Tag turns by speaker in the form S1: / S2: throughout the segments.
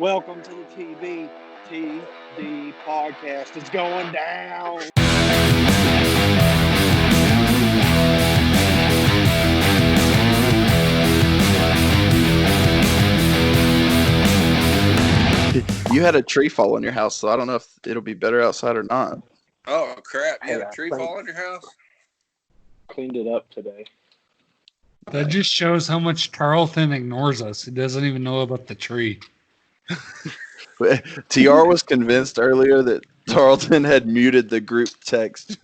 S1: Welcome to the TBTD podcast. It's going down.
S2: You had a tree fall on your house, so I don't know if it'll be better outside or not.
S3: Oh, crap. You had a tree fall on your house?
S1: Cleaned it up today.
S4: That just shows how much Tarleton ignores us. He doesn't even know about the tree.
S2: TR was convinced earlier that Tarleton had muted the group text.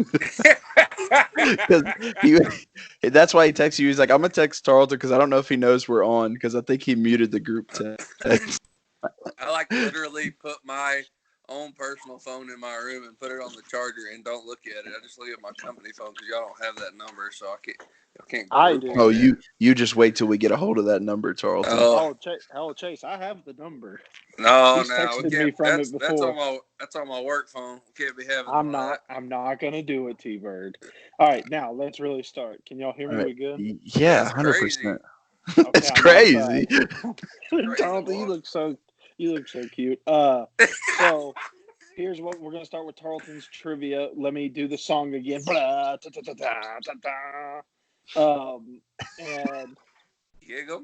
S2: That's why he texted you. He's like, I'm going to text Tarleton because I don't know if he knows we're on because I think he muted the group text.
S3: I literally put my own personal phone in my room and put it on the charger and don't look at it. I just look at my company phone because y'all don't have that number, so I can't.
S1: I do.
S2: Oh, you just wait till we get a hold of that number, Tarleton.
S1: Hell, Chase, I have the number.
S3: No,
S1: He's texted me from it before.
S3: That's on my work phone. We can't be having.
S1: I'm not gonna do it, T-Bird. All right, now let's really start. Can y'all hear me? We good?
S2: Yeah, 100%. It's crazy.
S1: Tarleton, you look so cute. So here's what we're gonna start with Tarleton's trivia. Let me do the song again. And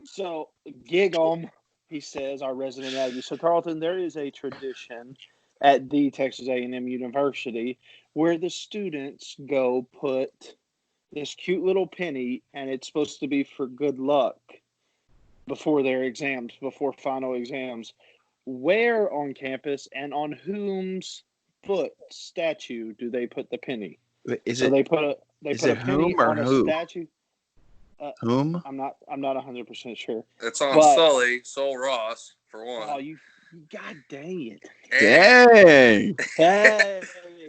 S1: so gig 'em, he says, our resident Aggie. So Tarleton, there is a tradition at the Texas A&M University where the students go put this cute little penny, and it's supposed to be for good luck before their exams, before final exams. Where on campus and on whom's foot statue do they put the penny? They put a penny on a statue.
S2: Whom?
S1: I'm not 100% sure.
S3: It's on Sully, Sol Ross, for one.
S1: Oh, you God dang it!
S2: Dang!
S1: Hey,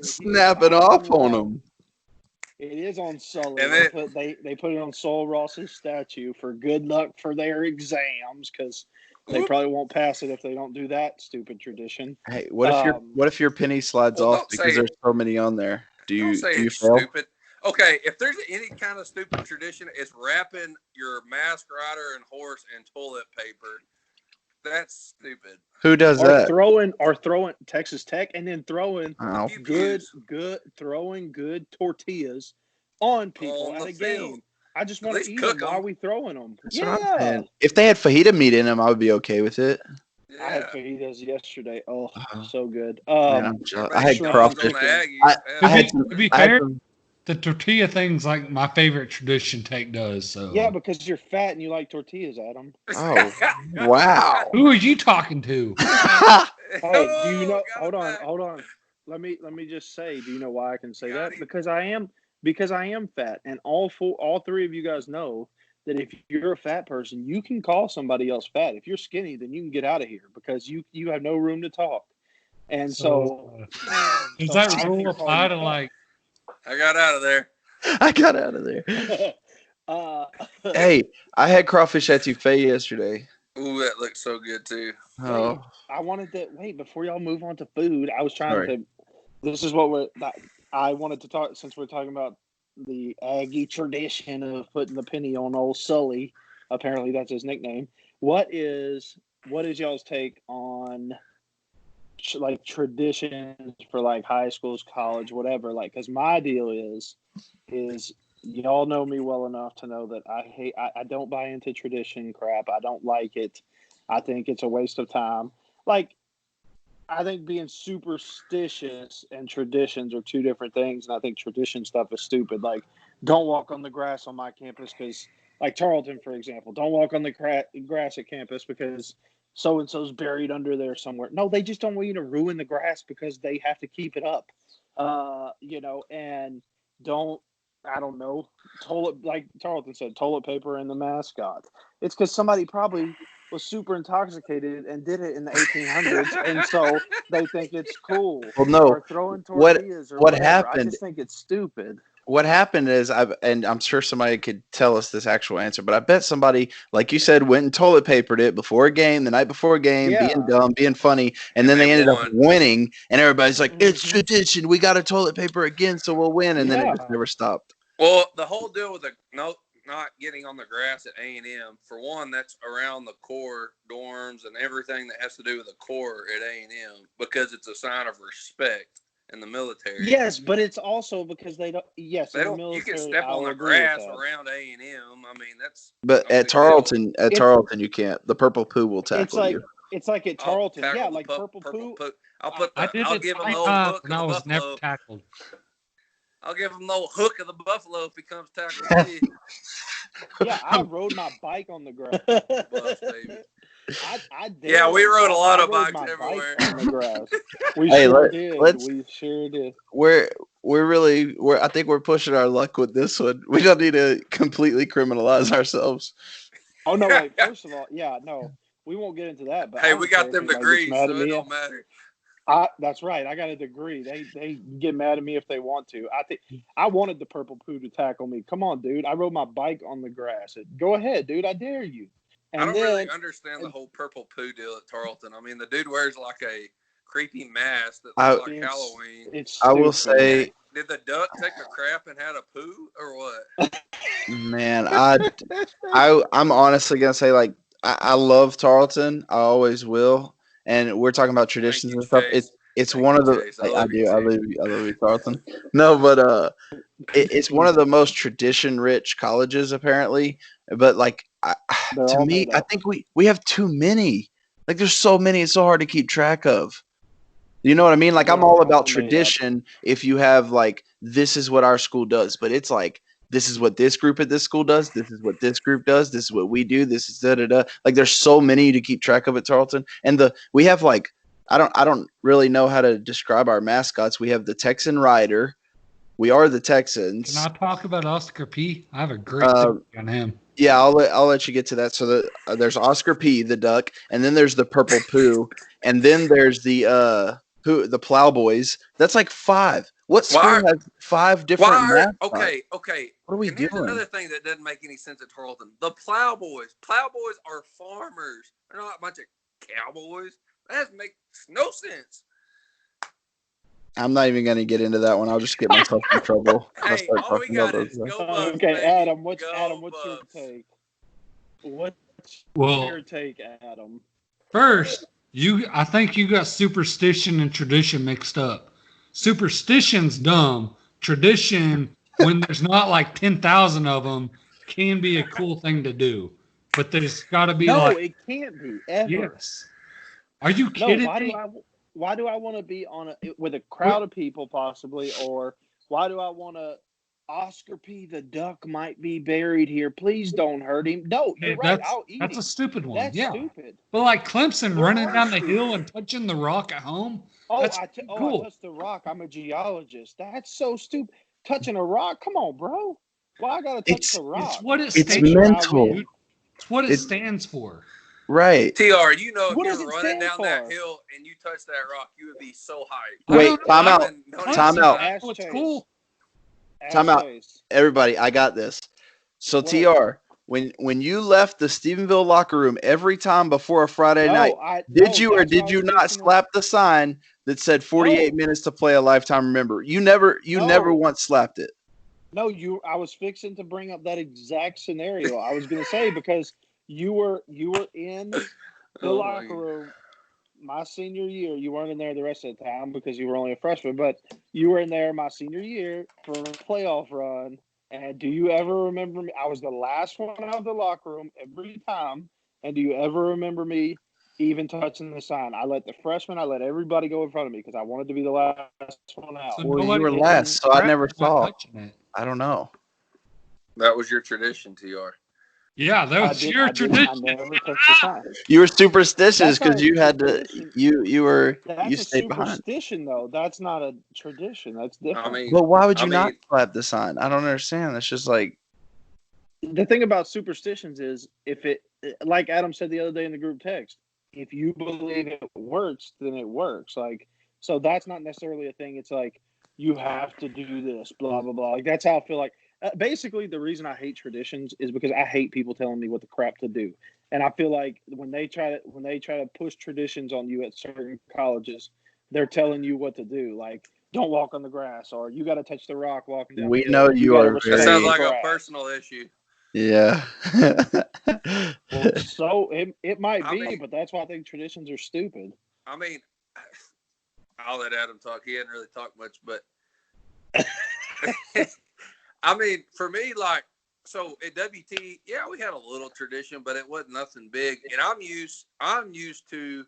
S2: Snapping off on him.
S1: It is on Sully.
S3: And
S1: they put it on Sol Ross's statue for good luck for their exams because they probably won't pass it if they don't do that stupid tradition.
S2: Hey, what if your penny slides off because there's so many on there? Do you fail?
S3: Stupid. Okay, if there's any kind of stupid tradition, it's wrapping your masked rider and horse in toilet paper. That's stupid.
S2: Who does that?
S1: Throwing Texas Tech and then throwing good tortillas on people at a game. I just want to eat them. Why are we throwing them?
S2: If they had fajita meat in them, I would be okay with it.
S1: Yeah. I had fajitas yesterday. Oh, so good.
S2: I had crawfish.
S4: To be fair, the tortilla thing's like my favorite tradition Take does. So
S1: yeah, because you're fat and you like tortillas, Adam.
S2: Oh, wow.
S4: Who are you talking to?
S1: Hey, do you know? Hold on. Let me just say. Do you know why I can say that? Because I am fat, and all three of you guys know that if you're a fat person, you can call somebody else fat. If you're skinny, then you can get out of here because you have no room to talk. And so
S4: does that rule apply to like?
S3: I got out of there.
S2: Hey, I had crawfish etouffee yesterday.
S3: Ooh, that looks so good too.
S2: Oh,
S1: I wanted to wait before y'all move on to food. I was trying to. This is what I wanted to talk since we're talking about the Aggie tradition of putting the penny on old Sully. Apparently, that's his nickname. What is y'all's take on like traditions for like high schools, college, whatever? Like, because my deal is y'all know me well enough to know that I don't buy into tradition crap. I don't like it. I think it's a waste of time. Like, I think being superstitious and traditions are two different things, and I think tradition stuff is stupid. Like, don't walk on the grass on my campus because, like Tarleton, for example, don't walk on the grass at campus because so-and-so's buried under there somewhere. No, they just don't want you to ruin the grass because they have to keep it up, and I don't know, like Tarleton said, toilet paper and the mascot. It's because somebody probably was super intoxicated and did it in the 1800s, and so they think it's cool.
S2: Well, no.
S1: Or throwing tortillas or whatever.
S2: Happened?
S1: I just think it's stupid.
S2: What happened is, and I'm sure somebody could tell us this actual answer, but I bet somebody, like you said, went and toilet papered it before a game, the night before a game, being dumb, being funny, and then they ended up winning, and everybody's like, it's tradition, we got to toilet paper again, so we'll win, and then it just never stopped.
S3: Well, the whole deal with not getting on the grass at A&M, for one, that's around the core dorms and everything that has to do with the core at A&M because it's a sign of respect in the military.
S1: Yes, but it's also because they don't. Yes,
S3: they don't.
S1: military,
S3: you can step on the grass around A&M. I mean, that's.
S2: But at Tarleton, you can't. The purple poo will tackle you.
S1: It's like at Tarleton, yeah, like purple poo.
S3: I'll give him the old hook of the buffalo.
S4: Never tackled.
S3: I'll give him the old hook of the buffalo if he comes tackling me.
S1: Yeah, I rode my bike on the grass.
S3: Bus, baby.
S1: I did.
S3: Yeah, we rode a lot of bikes everywhere.
S1: On the grass. We sure did.
S2: I think we're pushing our luck with this one. We don't need to completely criminalize ourselves.
S1: Oh no! Wait. First of all, yeah, no, we won't get into that. But
S3: hey, we got them degrees, so it don't matter.
S1: That's right. I got a degree. They get mad at me if they want to. I think I wanted the purple poo to tackle me. Come on, dude. I rode my bike on the grass. Go ahead, dude. I dare you. And
S3: I don't really understand the whole purple poo deal at Tarleton. I mean, the dude wears like a creepy mask that looks like Halloween.
S2: I will say,
S3: did the duck take a crap and had a poo or what?
S2: Man, I'm honestly gonna say, like, I love Tarleton. I always will. And we're talking about traditions and stuff. It's one of the I love you, Tarleton. No, but it's one of the most tradition-rich colleges apparently. But like, to me, I think we have too many. Like, there's so many. It's so hard to keep track of. You know what I mean? Like, I'm all about tradition. If you have like, this is what our school does, but it's like, this is what this group at this school does. This is what this group does. This is what we do. This is da-da-da. Like, there's so many to keep track of at Tarleton. And we have like, I don't really know how to describe our mascots. We have the Texan Rider. We are the Texans.
S4: Can I talk about Oscar P? I have a great thing on him.
S2: Yeah, I'll let you get to that. So there's Oscar P, the duck, and then there's the purple poo, and then there's the Plowboys. That's like 5. What school has 5 different mascots?
S3: Okay.
S2: What are we doing?
S3: Here's another thing that doesn't make any sense at Tarleton. The Plowboys. Plowboys are farmers. They're not a bunch of cowboys. That makes no sense.
S2: I'm not even going to get into that one. I'll just get myself in trouble.
S3: Hey, all we got is go Bucks.
S1: Okay, Adam, what's your take? What's your take, Adam?
S4: First, I think you got superstition and tradition mixed up. Superstition's dumb. Tradition, when there's not like 10,000 of them, can be a cool thing to do. But there's got to be
S1: it can't be ever.
S4: Yes. Are you kidding me?
S1: Why do I want to be with a crowd of people possibly, or why do I want to? Oscar P. the duck might be buried here. Please don't hurt him. No, you're right. I'll eat
S4: That's
S1: him.
S4: A stupid one.
S1: That's
S4: yeah.
S1: Stupid.
S4: But like Clemson running down the hill and touching the rock at home. That's cool.
S1: I touched the rock. I'm a geologist. That's so stupid. Touching a rock? Come on, bro. Why I gotta touch the rock?
S4: It's what it
S2: it's
S4: stands
S2: mental.
S4: For. It's what it stands for.
S2: Right.
S3: TR, if you're running down that hill and you touch that rock, you would be so hyped.
S2: Wait, time out.
S4: It's cool.
S2: Time out. Everybody, I got this. So, TR, when you left the Stephenville locker room every time before a Friday night, did you not slap the sign that said 48 minutes to play a lifetime remember? You never once slapped it.
S1: No, I was fixing to bring up that exact scenario. I was going to say, because you were in the locker room my senior year. You weren't in there the rest of the time because you were only a freshman, but you were in there my senior year for a playoff run. And do you ever remember me? I was the last one out of the locker room every time. And do you ever remember me even touching the sign? I let everybody go in front of me because I wanted to be the last one out.
S2: So you were last, so I never saw. I don't know.
S3: That was your tradition, TR.
S4: Yeah, that was your tradition.
S1: I never touched the sign.
S2: You were superstitious because you had to. You stayed behind.
S1: That's a superstition, though. That's not a tradition. That's different.
S2: But why would you not slap the sign? I don't understand. That's just like.
S1: The thing about superstitions is, if it, like Adam said the other day in the group text, if you believe it works, then it works. Like, so that's not necessarily a thing. It's like, you have to do this, blah, blah, blah. Like, that's how I feel like. Basically, the reason I hate traditions is because I hate people telling me what the crap to do. And I feel like when they try to push traditions on you at certain colleges, they're telling you what to do. Like, don't walk on the grass, or you got to touch the rock walking down.
S2: We know you are.
S3: That sounds like a personal issue.
S2: Yeah.
S1: Well, so it might be, but that's why I think traditions are stupid.
S3: I mean, I'll let Adam talk. He hadn't really talked much, but I mean, for me, like, so at WT, yeah, we had a little tradition, but it wasn't nothing big. And I'm used to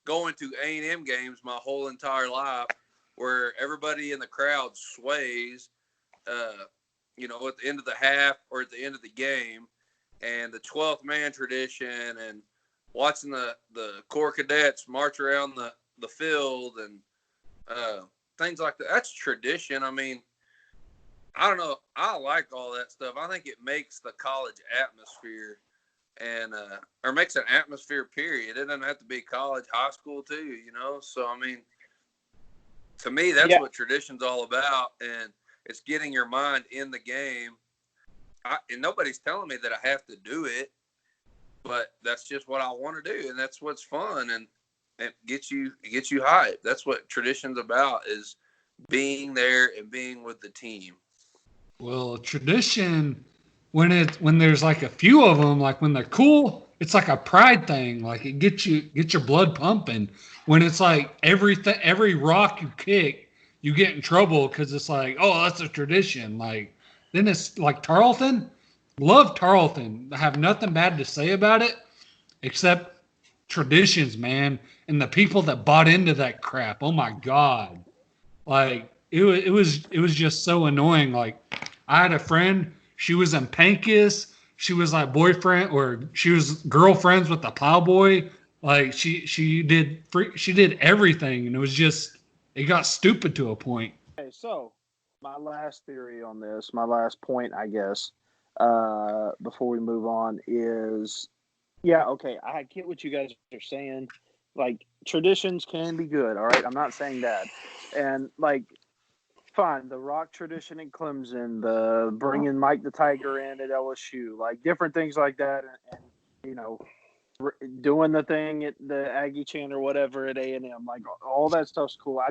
S3: going to A&M games my whole entire life, where everybody in the crowd sways, you know, at the end of the half or at the end of the game, and the 12th man tradition, and watching the Corps cadets march around the field and things like that. That's tradition. I mean, I don't know. I like all that stuff. I think it makes the college atmosphere and or makes an atmosphere, period. It doesn't have to be college, high school too, you know? So, I mean, to me, that's what tradition's all about, and it's getting your mind in the game. And nobody's telling me that I have to do it, but that's just what I want to do, and that's what's fun, and it gets you hyped. That's what tradition's about, is being there and being with the team.
S4: Well, tradition, when there's like a few of them, like when they're cool, it's like a pride thing. Like it gets your blood pumping. When it's like every rock you kick, you get in trouble because it's like, oh, that's a tradition. Like then it's like Tarleton. Love Tarleton. I have nothing bad to say about it except traditions, man, and the people that bought into that crap. Oh my God. Like it was just so annoying. Like I had a friend, she was in Pancas, she was like boyfriend, or she was girlfriends with the plowboy. Like she did everything, and it got stupid to a point.
S1: Okay, so my last theory on this, my last point, I guess, before we move on is, okay, I get what you guys are saying. Like, traditions can be good, all right? I'm not saying that. And, like, fine, the rock tradition in Clemson, the bringing Mike the Tiger in at LSU, like, different things like that, and you know, doing the thing at the Aggie chant or whatever at A&M, like, all that stuff's cool.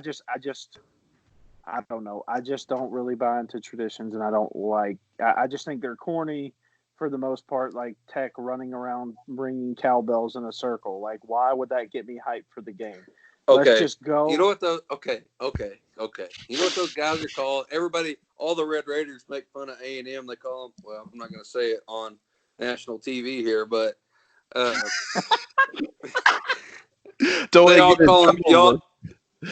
S1: I don't know. I just don't really buy into traditions, and I don't like. I just think they're corny for the most part. Like Tech running around ringing cowbells in a circle. Like, why would that get me hyped for the game?
S3: Okay.
S1: Let's just go.
S3: You know what those? Okay. You know what those guys are called? Everybody, all the Red Raiders make fun of A&M. They call them. Well, I'm not going to say it on national TV here, but
S2: don't
S3: they all call them y'all.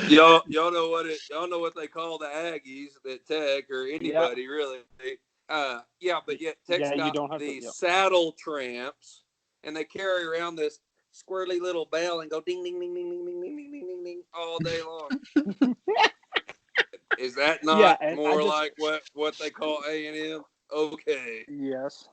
S3: Y'all know what they call the Aggies at Tech, or anybody really. But yet Tech's got these saddle tramps, and they carry around this squirrely little bell and go ding ding ding ding ding ding ding ding ding ding all day long. Is that not more like what they call A&M? Okay.
S1: Yes.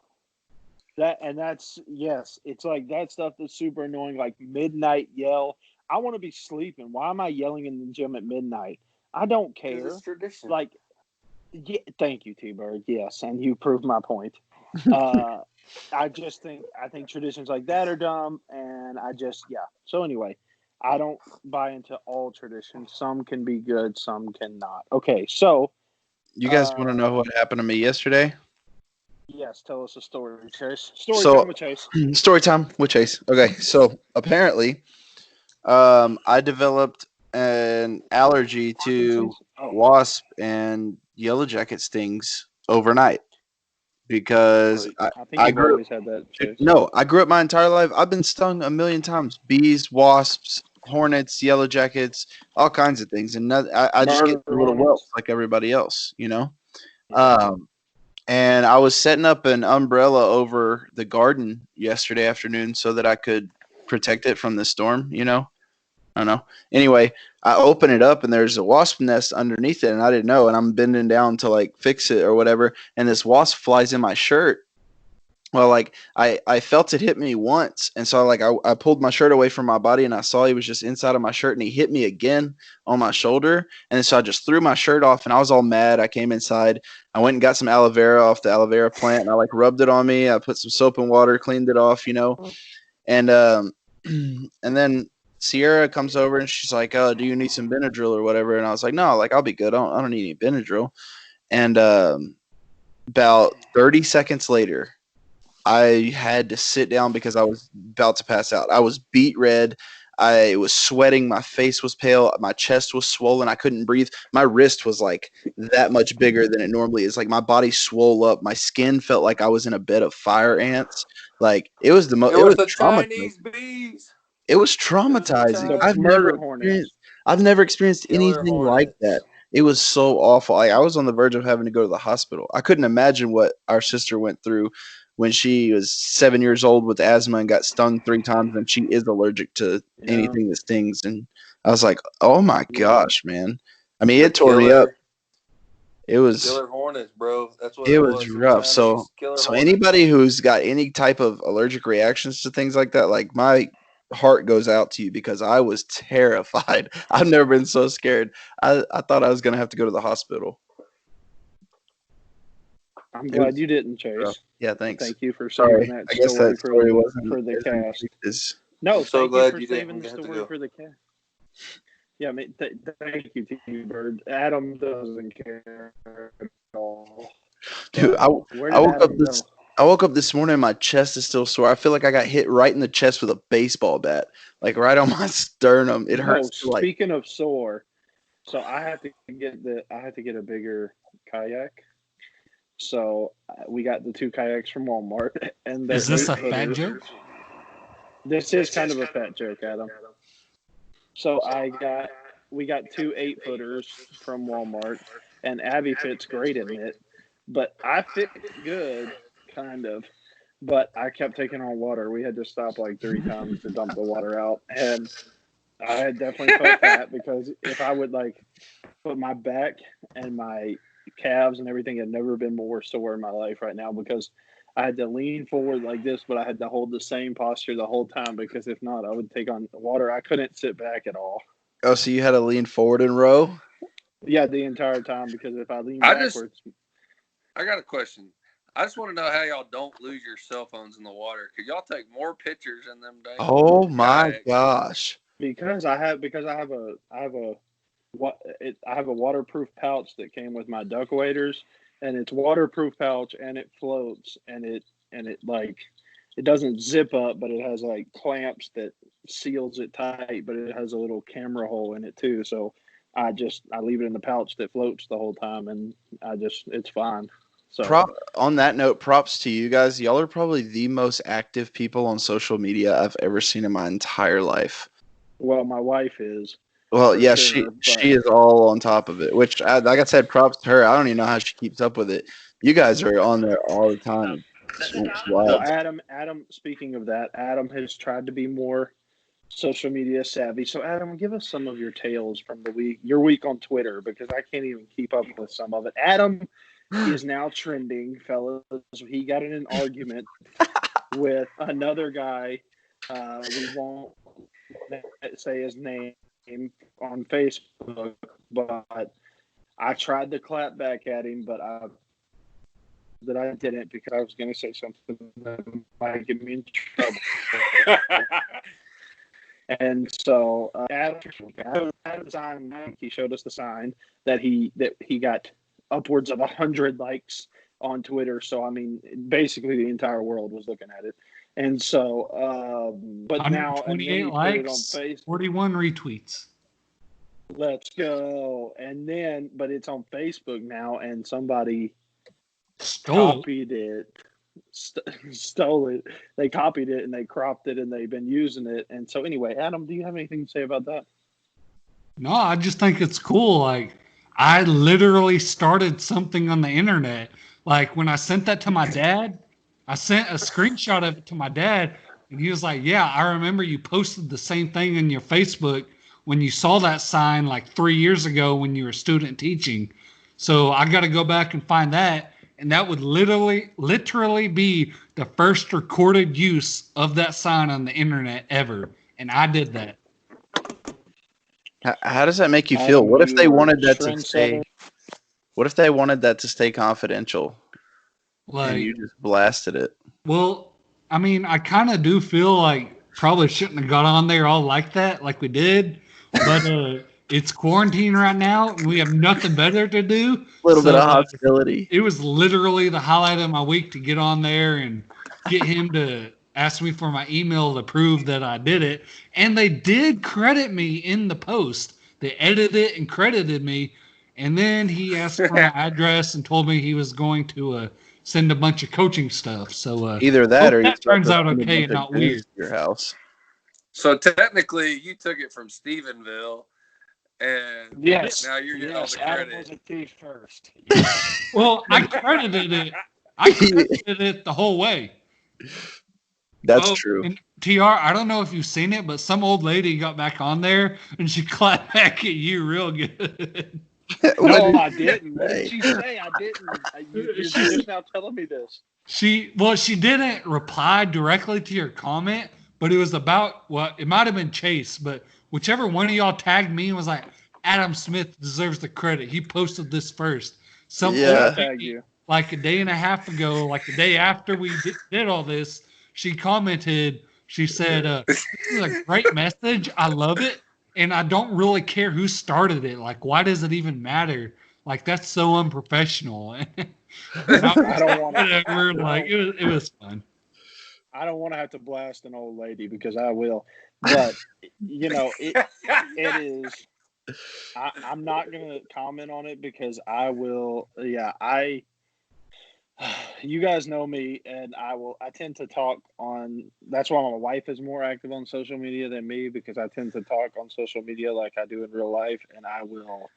S1: It's like that stuff that's super annoying, like midnight yell. I want to be sleeping. Why am I yelling in the gym at midnight? I don't care.
S3: It's tradition.
S1: Like, thank you, T-Bird. Yes, and you proved my point. I think traditions like that are dumb, and So anyway, I don't buy into all traditions. Some can be good, some cannot. Okay, so
S2: you guys want to know what happened to me yesterday?
S1: Yes, tell us a story, Chase. Time with Chase.
S2: Story time with Chase. Okay, so apparently, I developed an allergy to wasp and yellow jacket stings overnight because I grew
S1: always had that. Chase.
S2: No, I grew up my entire life. I've been stung a million times: bees, wasps, hornets, yellow jackets, all kinds of things, and I just get little welts like everybody else, you know. And I was setting up an umbrella over the garden yesterday afternoon so that I could protect it from the storm, you know. I don't know. Anyway, I open it up and there's a wasp nest underneath it, and I didn't know. And I'm bending down to like fix it or whatever, and this wasp flies in my shirt. Well, like I felt it hit me once, and so I pulled my shirt away from my body, and I saw he was just inside of my shirt, and he hit me again on my shoulder, and so I just threw my shirt off, and I was all mad. I came inside, I went and got some aloe vera off the aloe vera plant, and I like rubbed it on me. I put some soap and water, cleaned it off, you know, and and then Sierra comes over and she's like, "Oh, do you need some Benadryl or whatever?" And I was like, "No, like I'll be good. I don't need any Benadryl." And about 30 seconds later, I had to sit down because I was about to pass out. I was beet red. I was sweating. My face was pale. My chest was swollen. I couldn't breathe. My wrist was like that much bigger than it normally is. Like my body swole up. My skin felt like I was in a bed of fire ants. Like it was
S3: It was the
S2: traumatizing.
S3: Chinese bees.
S2: It was traumatizing. I've never experienced anything like that. It was so awful. I was on the verge of having to go to the hospital. I couldn't imagine what our sister went through when she was 7 years old with asthma and got stung 3 times, and she is allergic to anything that stings. And I was like, oh my gosh, man. I mean, it tore me up. It was
S3: killer hornets, bro. That's what
S2: it was rough. So anybody who's got any type of allergic reactions to things like that, like my heart goes out to you because I was terrified. I've never been so scared. I thought I was gonna have to go to the hospital.
S1: I'm glad you didn't, Chase.
S2: Rough. Yeah, thanks.
S1: Thank you for saving that story for the cast. No, so glad you saving the story for the cast. Yeah, I mean, thank you to you, Bird. Adam doesn't care at all.
S2: Dude, I woke up this morning and my chest is still sore. I feel like I got hit right in the chest with a baseball bat, like right on my sternum. It hurts.
S1: Speaking of sore, so I have to get a bigger kayak. So we got the 2 kayaks from Walmart, and
S4: is this a fat joke?
S1: This is kind of a fat joke, Adam. So we got 2 8-footers from Walmart, and Abby fits great in it, but I fit good, kind of. But I kept taking on water. We had to stop like 3 times to dump the water out, and I had definitely felt that because if I would like put my back and my calves and everything had never been more sore in my life right now because I had to lean forward like this, but I had to hold the same posture the whole time because if not, I would take on the water. I couldn't sit back at all.
S2: Oh, so you had to lean forward and row?
S1: Yeah, the entire time because if I lean backwards.
S3: I got a question. I just want to know how y'all don't lose your cell phones in the water. Could y'all take more pictures in them days?
S2: Oh my gosh!
S1: Because I have a waterproof pouch that came with my duck waders, and it's waterproof pouch and it floats and it like it doesn't zip up, but it has like clamps that seals it tight, but it has a little camera hole in it too. So I leave it in the pouch that floats the whole time, and it's fine. So
S2: on that note, props to you guys. Y'all are probably the most active people on social media I've ever seen in my entire life.
S1: Well, my wife is.
S2: Well, yeah, sure, she is all on top of it, which, like I said, props to her. I don't even know how she keeps up with it. You guys are on there all the time.
S1: Well, Adam, speaking of that, Adam has tried to be more social media savvy. So, Adam, give us some of your tales from your week on Twitter, because I can't even keep up with some of it. Adam is now trending, fellas. He got in an argument with another guy. We won't say his name on Facebook, but I tried to clap back at him, but I didn't because I was going to say something that might get me in trouble. And so Adam sign, he showed us the sign that he got upwards of 100 likes on Twitter. So I mean, basically the entire world was looking at it. And so, but now
S4: 28 likes, 41 retweets.
S1: Let's go. And then, but it's on Facebook now, and somebody copied it. Stole it. They copied it and they cropped it and they've been using it. And so anyway, Adam, do you have anything to say about that?
S4: No, I just think it's cool. Like, I literally started something on the internet. Like, when I sent that to my dad, I sent a screenshot of it to my dad, and he was like, yeah, I remember you posted the same thing in your Facebook when you saw that sign like 3 years ago when you were student teaching. So I got to go back and find that. And that would literally be the first recorded use of that sign on the internet ever. And I did that.
S2: How does that make you feel? What if they wanted that to stay? What if they wanted that to stay confidential? Like, and you just blasted it.
S4: Well, I mean, I kind of do feel like probably shouldn't have got on there all like that, like we did. But it's quarantine right now, and we have nothing better to do.
S2: A little bit of hostility.
S4: It was literally the highlight of my week to get on there and get him to ask me for my email to prove that I did it. And they did credit me in the post. They edited it and credited me. And then he asked for my address and told me he was going to send a bunch of coaching stuff. So
S2: either that or
S4: that turns out okay and not weird.
S2: Your house.
S3: So technically, you took it from Stephenville, and now you're getting all the credit.
S1: Adam was a thief first.
S4: Well, I credited it. I credited it the whole way.
S2: That's true.
S4: And TR, I don't know if you've seen it, but some old lady got back on there and she clapped back at you real good.
S1: No, I didn't. What did she say? I didn't. You're just now telling me this.
S4: She didn't reply directly to your comment, but it was about it might have been Chase, but whichever one of y'all tagged me and was like, Adam Smith deserves the credit. He posted this first.
S1: Tag you.
S4: Like a day and a half ago, like the day after we did all this, she commented, she said, this is a great message. I love it. And I don't really care who started it. Like, why does it even matter? Like, that's so unprofessional.
S1: I don't want to.
S4: Like, it was fun.
S1: I don't want to have to blast an old lady because I will. But, it is. I'm not going to comment on it because I will. Yeah, you guys know me, and I tend to talk on. That's why my wife is more active on social media than me, because I tend to talk on social media like I do in real life, and I will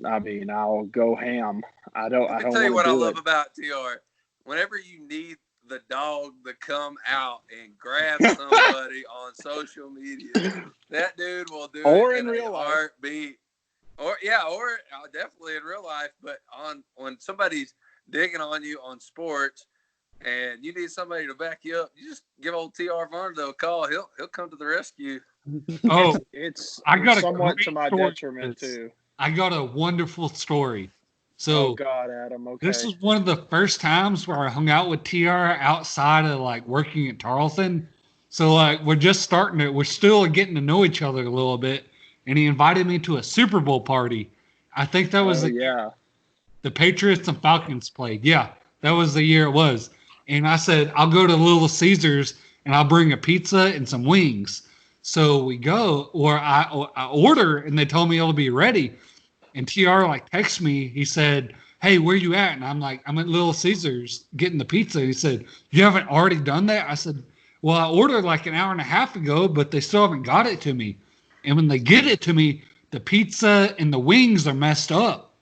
S1: I'll go ham. I don't
S3: tell you what I love about TR. Whenever you need the dog to come out and grab somebody on social media, that dude will do
S1: or
S3: it
S1: in real life.
S3: Heartbeat. Or definitely in real life, but when somebody's digging on you on sports and you need somebody to back you up, you just give old TR Varndo a call. He'll come to the rescue.
S4: Oh,
S1: it's
S4: got
S1: somewhat to my detriment too.
S4: I got a wonderful story. So,
S1: oh God, Adam. Okay.
S4: This is one of the first times where I hung out with TR outside of like working at Tarleton. So like we're just starting it. We're still getting to know each other a little bit. And he invited me to a Super Bowl party. I think that was the Patriots and Falcons played. Yeah, that was the year it was. And I said, I'll go to Little Caesars and I'll bring a pizza and some wings. So we go, or I order, and they told me it'll be ready. And TR texts me. He said, hey, where you at? And I'm like, I'm at Little Caesars getting the pizza. He said, you haven't already done that? I said, well, I ordered like an hour and a half ago, but they still haven't got it to me. And when they get it to me, the pizza and the wings are messed up.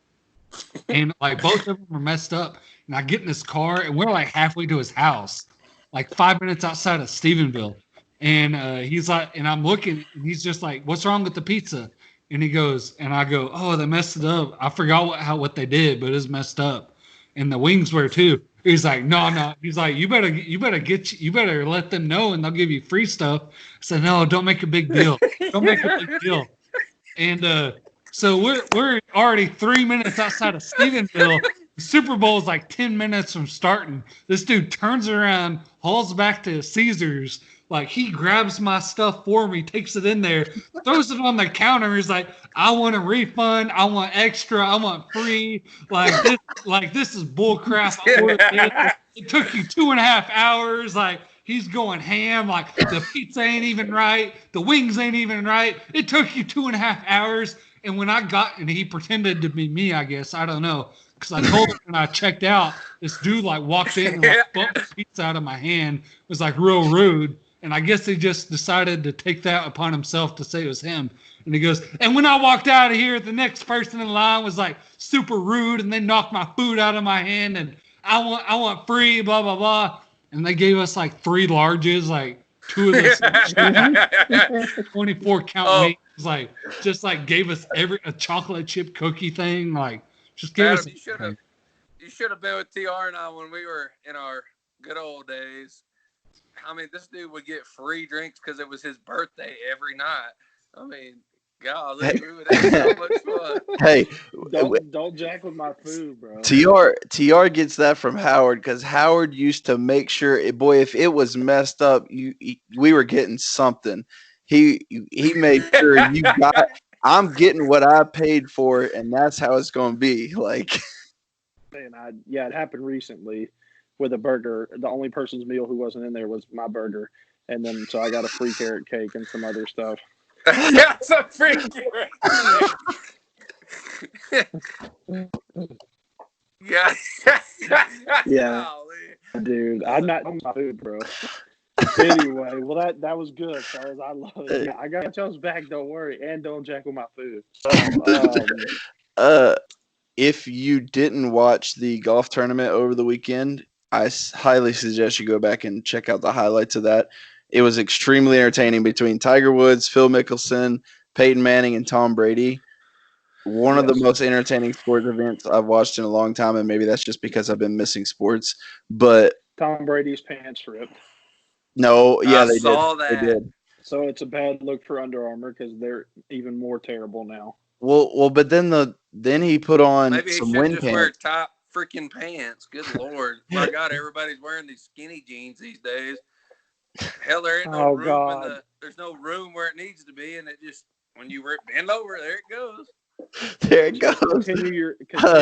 S4: And both of them are messed up. And I get in this car and we're halfway to his house, 5 minutes outside of Stephenville. And he's like, and I'm looking, and he's just like, what's wrong with the pizza? And he goes, and I go, oh, they messed it up. I forgot what they did, but it's messed up. And the wings were too. He's like, no. He's like, you better let them know and they'll give you free stuff. I said, no, don't make a big deal. Don't make a big deal. And so we're already 3 minutes outside of Stephenville. The Super Bowl is 10 minutes from starting. This dude turns around, hauls back to Caesars. He grabs my stuff for me, takes it in there, throws it on the counter. He's like, I want a refund. I want extra. I want free. This is bull crap. It took you 2.5 hours. He's going ham. The pizza ain't even right. The wings ain't even right. It took you 2.5 hours. And when I got, and he pretended to be me, I guess. I don't know. Because I told him when I checked out, this dude walked in and bumped the pizza out of my hand. It was real rude. And I guess he just decided to take that upon himself to say it was him. And he goes, and when I walked out of here, the next person in line was super rude, and they knocked my food out of my hand, and I want free, blah, blah, blah. And they gave us 3 larges, 2 of the 24 count wings, just gave us a chocolate chip cookie thing, just gave
S3: Adam,
S4: us.
S3: You should have been with TR and I when we were in our good old days. I mean, this dude would get free drinks because it was his birthday every night. I mean, golly, we would have so much fun.
S2: Hey,
S1: don't jack with my food, bro.
S2: TR gets that from Howard because Howard used to make sure, if it was messed up, we were getting something. He made sure you got. I'm getting what I paid for, and that's how it's going to be.
S1: And it happened recently. with a burger. The only person's meal who wasn't in there was my burger, and then so I got a free carrot cake and some other stuff.
S3: That's a free carrot cake. Yeah.
S1: Yeah, dude, I'm not eating my food, bro. Anyway, well that was good, fellas. I love it. I got y'all's back. Don't worry, and don't jack with my food.
S2: If you didn't watch the golf tournament over the weekend, I highly suggest you go back and check out the highlights of that. It was extremely entertaining between Tiger Woods, Phil Mickelson, Peyton Manning, and Tom Brady. One of the most entertaining sports events I've watched in a long time, and maybe that's just because I've been missing sports. But
S1: Tom Brady's pants ripped.
S2: No, yeah, they
S3: saw
S2: did.
S3: that.
S2: They did.
S1: So it's a bad look for Under Armour because they're even more terrible now.
S2: Well, but then he put on
S3: Maybe
S2: some
S3: he should
S2: wind
S3: just
S2: pants.
S3: wear top freaking pants. Good Lord. My God, everybody's wearing these skinny jeans these days. Hell, there ain't no room there's no room where it needs to be, and it just when you bend over, there it goes.
S2: There it goes.
S1: Continue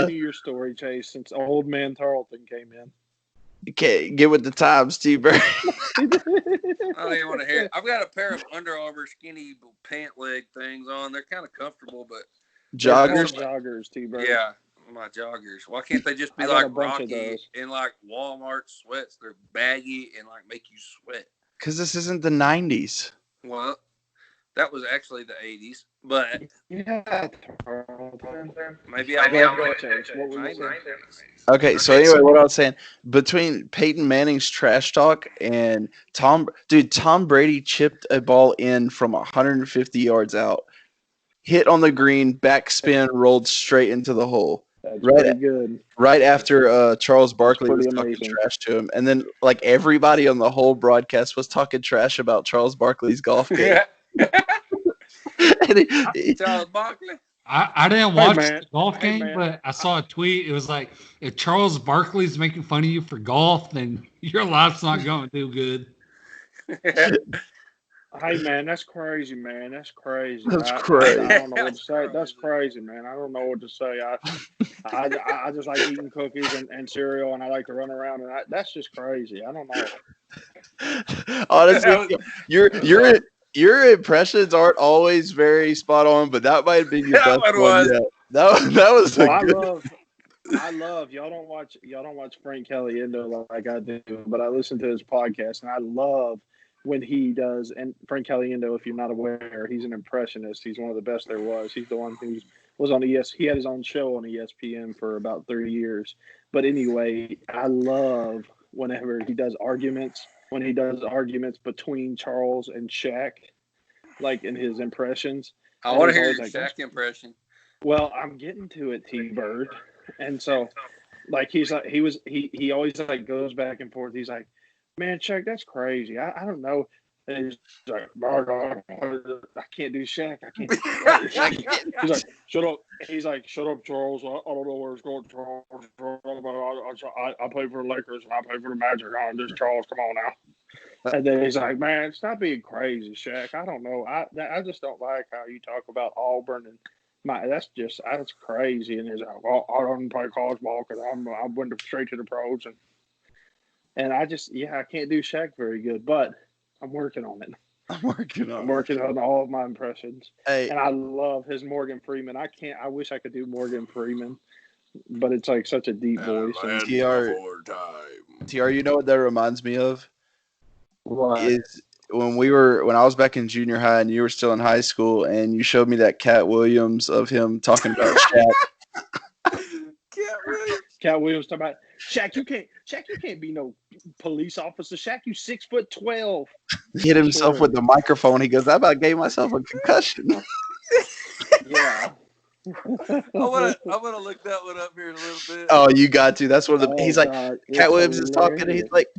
S1: your story, Chase, since old man Tarleton came in.
S2: Okay, get with the times, T-Bird.
S3: I don't even want to hear it. I've got a pair of Under Armour skinny pant leg things on. They're kind of comfortable, but
S1: joggers, T-Bird.
S3: Yeah, my joggers. Why can't they just be like Rocky and like Walmart sweats? They're baggy and like make you sweat.
S2: Because this isn't the 90s.
S3: Well, that was actually the 80s, but
S1: yeah,
S3: maybe I'll go
S1: change. What were you saying?
S2: Okay, so anyway, what I was saying, between Peyton Manning's trash talk and Tom Brady chipped a ball in from 150 yards out, hit on the green, backspin, rolled straight into the hole.
S1: That's pretty good.
S2: Right after Charles Barkley was talking trash to him. And then, like, everybody on the whole broadcast was talking trash about Charles Barkley's golf game.
S3: Charles Barkley?
S4: I didn't watch the golf game, but I saw a tweet. It was like, if Charles Barkley's making fun of you for golf, then your life's not going too good.
S1: Hey, man, that's crazy, man. That's crazy.
S2: That's crazy.
S1: I don't know what to say. That's crazy, man. I don't know what to say. I just like eating cookies and cereal, and I like to run around, and that's just crazy. I don't know.
S2: Honestly, your impressions aren't always very spot on, but that might have been your best one yet. That was
S1: I love y'all don't watch Frank Caliendo like I do, but I listen to his podcast, and I love when he does. And Frank Caliendo, if you're not aware, he's an impressionist. He's one of the best there was. He's the one who was on ES. He had his own show on ESPN for about 30 years. But anyway, I love whenever he does arguments. When he does arguments between Charles and Shaq, like in his impressions.
S3: I want to hear your Shaq impression.
S1: Well, I'm getting to it, T-Bird. And so, like, he always like goes back and forth. He's like, man, Shaq, that's crazy. I don't know. And he's like, I can't do Shaq. I can't. He's like, shut up. He's like, shut up, Charles. I don't know where it's going, Charles. I play for the Lakers and I play for the Magic. This Charles, come on now. And then he's like, man, stop being crazy, Shaq. I don't know. I just don't like how you talk about Auburn and that's crazy. And he's like, well, I don't play college ball because I went straight to the pros and I can't do Shaq very good, but I'm working on it. I'm working on all of my impressions.
S2: Hey.
S1: And I love his Morgan Freeman. I wish I could do Morgan Freeman, but it's like such a deep voice.
S2: TR, you know what that reminds me of?
S1: What?
S2: Is when I was back in junior high and you were still in high school and you showed me that Cat Williams of him talking about Shaq.
S1: Cat Williams talking about Shaq, you can't be no police officer. Shaq, you 6'12".
S2: He hit himself with the microphone. He goes, I about gave myself a concussion.
S1: Yeah.
S3: I want to look that one up here in a little bit.
S2: Oh, you got to. That's one of the. He's like, Cat Williams is talking. And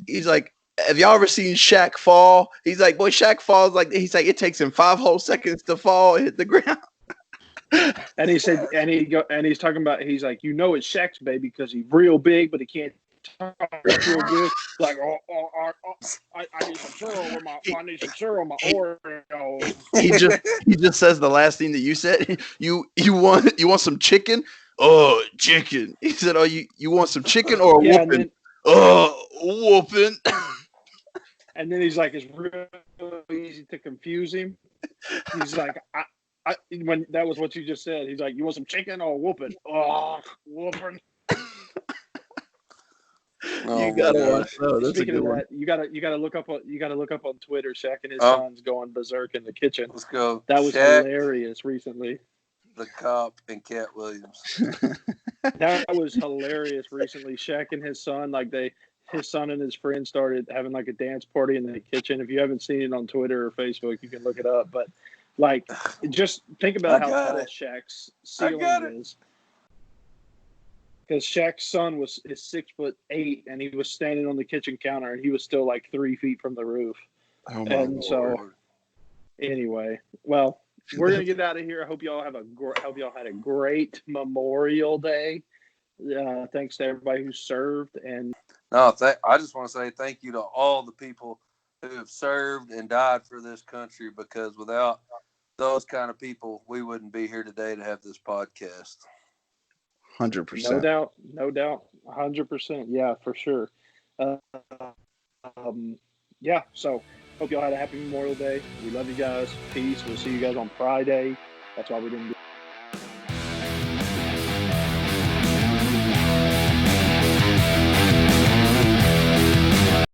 S2: he's like, have y'all ever seen Shaq fall? He's like, boy, Shaq falls like. He's like, it takes him 5 whole seconds to fall and hit the ground.
S1: And he said, and he's talking about, he's like, you know, it's Shaq's baby because he's real big, but he can't talk real good. Like, I need some syrup on my Oreo.
S2: He just says the last thing that you said. You want some chicken? Oh, chicken. He said, oh, you want some chicken or a whooping? Whooping.
S1: And then he's like, it's real easy to confuse him. He's like, when that was what you just said. He's like, you want some chicken or whooping? Oh, whooping.
S2: You gotta watch. Oh, that's
S1: Speaking
S2: a good
S1: of
S2: one.
S1: that, you gotta look up on Twitter. Shaq and his son's going berserk in the kitchen.
S3: Let's go.
S1: That was
S3: Shaq,
S1: hilarious recently.
S3: The Cop, and Cat Williams.
S1: That was hilarious recently. Shaq and his son, his son and his friend started having like a dance party in the kitchen. If you haven't seen it on Twitter or Facebook, you can look it up. But like, just think about how tall Shaq's ceiling is. Because Shaq's son is 6'8", and he was standing on the kitchen counter, and he was still like 3 feet from the roof.
S2: Oh my Lord.
S1: So, anyway, well, we're gonna get out of here. I hope y'all had a great Memorial Day. Thanks to everybody who served. And
S3: no, I just want to say thank you to all the people who have served and died for this country, because without those kind of people, we wouldn't be here today to have this podcast.
S2: 100%.
S1: No doubt. 100%. Yeah, for sure. Yeah, so hope y'all had a happy Memorial Day. We love you guys. Peace. We'll see you guys on Friday. That's why we didn't do